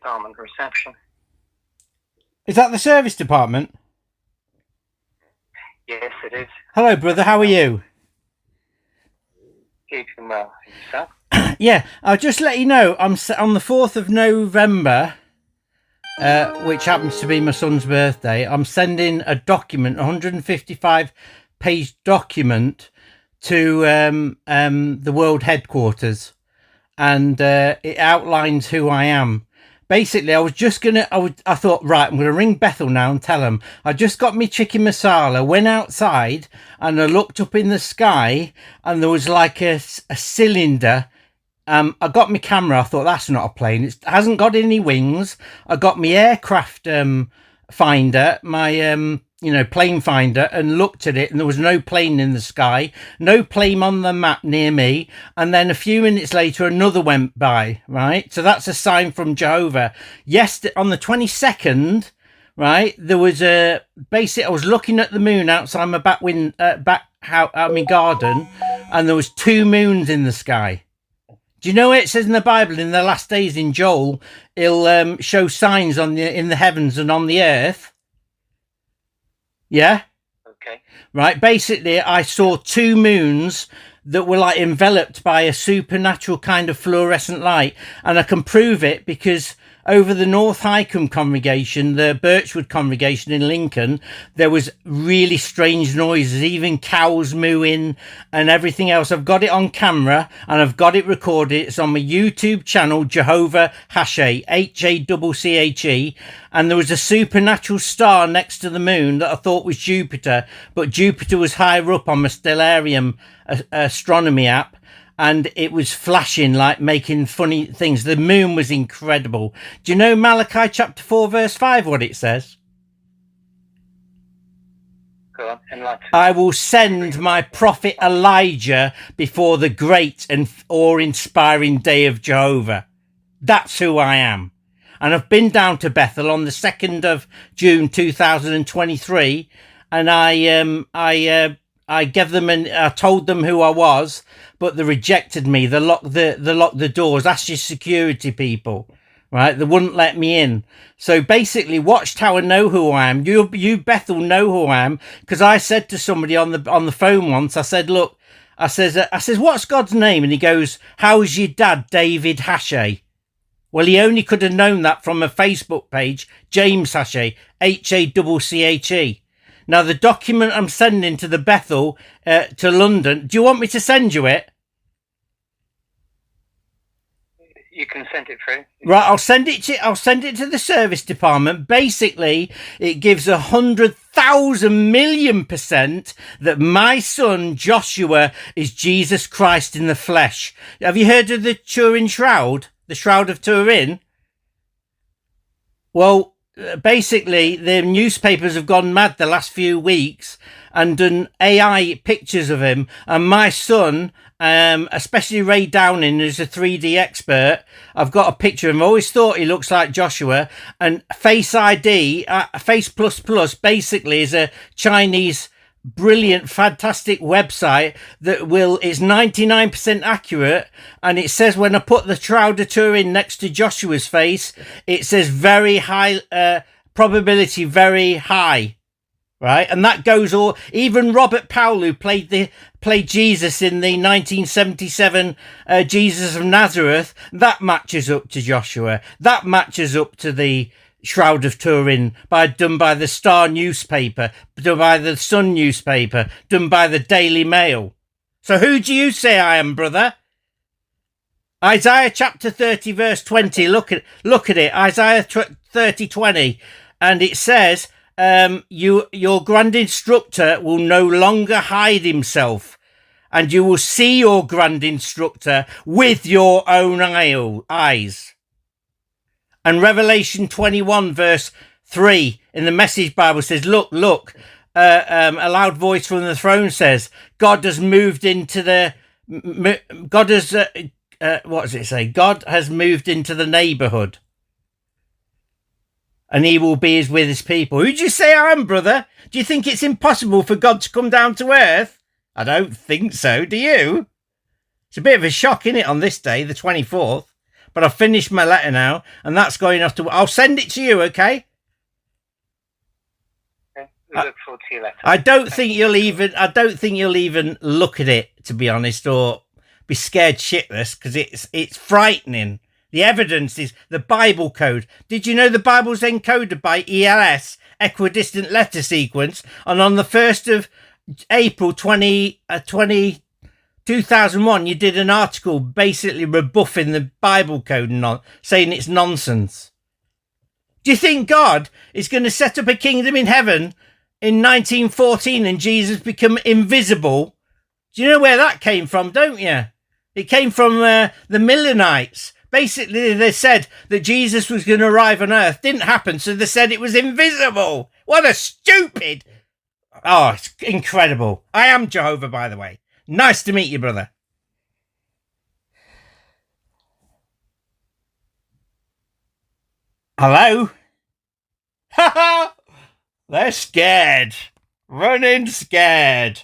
department reception. Is that the service department? Yes, it is. Hello, brother. How are you? Keeping well. Yourself? Yeah, I'll just let you know, I'm on the 4th of November, which happens to be my son's birthday. I'm sending a document, 155-page document, to the world headquarters, and it outlines who I am. Basically, I was just gonna. I thought, right, I'm gonna ring Bethel now and tell them I just got me chicken masala. Went outside and I looked up in the sky, and there was like a cylinder. I got my camera. I thought, that's not a plane. It hasn't got any wings. I got my aircraft finder, my plane finder, and looked at it, and there was no plane in the sky, no plane on the map near me. And then a few minutes later, another went by, right? So that's a sign from Jehovah. Yesterday, on the 22nd, right, there was I was looking at the moon outside my back out my garden, and there was 2 moons in the sky. Do you know what it says in the Bible, in the last days in Joel, he'll show signs in the heavens and on the earth? Yeah? Okay. Right, basically, I saw 2 moons that were like enveloped by a supernatural kind of fluorescent light. And I can prove it because over the North Highcombe congregation, the Birchwood congregation in Lincoln, there was really strange noises, even cows mooing and everything else. I've got it on camera and I've got it recorded. It's on my YouTube channel, JEHOVAH'S, HACCHE. And there was a supernatural star next to the moon that I thought was Jupiter, but Jupiter was higher up on my Stellarium astronomy app. And it was flashing, like making funny things. The moon was incredible. Do you know Malachi chapter 4, verse 5, what it says? Go on, enlighten. I will send my prophet Elijah before the great and awe-inspiring day of Jehovah. That's who I am. And I've been down to Bethel on the 2nd of June 2023, and I gave them I told them who I was, but they rejected me. They locked the doors. That's your security people, right? They wouldn't let me in. So basically, Watchtower know who I am. You Bethel know who I am, because I said to somebody on the phone once. I said, look, I says, what's God's name? And he goes, how's your dad, David Hashay? Well, he only could have known that from a Facebook page, James Hashay, HACCHE. Now, the document I'm sending to the Bethel, to London, do you want me to send you it? You can send it through. Right, I'll send it to the service department. Basically, it gives 100,000,000,000% that my son Joshua is Jesus Christ in the flesh. Have you heard of the Turin Shroud? The Shroud of Turin? Well, basically, the newspapers have gone mad the last few weeks and done AI pictures of him. And my son, especially Ray Downing, who's a 3D expert, I've got a picture of him. I always thought he looks like Joshua. And Face ID, Face Plus Plus, basically is a Chinese brilliant, fantastic website that is 99% accurate. And it says when I put the Shroud of Turin next to Joshua's face, it says very high, probability very high, right? And that goes all, even Robert Powell, who played Jesus in the 1977 Jesus of Nazareth, that matches up to Joshua. That matches up to the Shroud of Turin, done by the Star newspaper, done by the Sun newspaper, done by the Daily Mail. So who do you say I am, brother? Isaiah chapter 30 verse 20. Look at it. Isaiah 30:20, and it says, your grand instructor will no longer hide himself, and you will see your grand instructor with your own eyes. And Revelation 21 verse 3 in the Message Bible says, look, a loud voice from the throne says, God has moved into the, what does it say? God has moved into the neighborhood, and he will be with his people. Who do you say I am, brother? Do you think it's impossible for God to come down to earth? I don't think so. Do you? It's a bit of a shock, isn't it, on this day, the 24th? But I've finished my letter now, and that's going off to... I'll send it to you, okay? Okay. We look forward to your letter. I don't think you'll even look at it, to be honest, or be scared shitless, because it's frightening. The evidence is the Bible code. Did you know the Bible's encoded by ELS, equidistant letter sequence, and on the 1st of April 2001, you did an article basically rebuffing the Bible code and saying it's nonsense. Do you think God is going to set up a kingdom in heaven in 1914 and Jesus become invisible? Do you know where that came from, don't you? It came from the Millennites. Basically, they said that Jesus was going to arrive on earth. Didn't happen, so they said it was invisible. What a stupid... Oh, it's incredible. I am Jehovah, by the way. Nice to meet you, brother. Hello? Ha ha! They're scared. Running scared.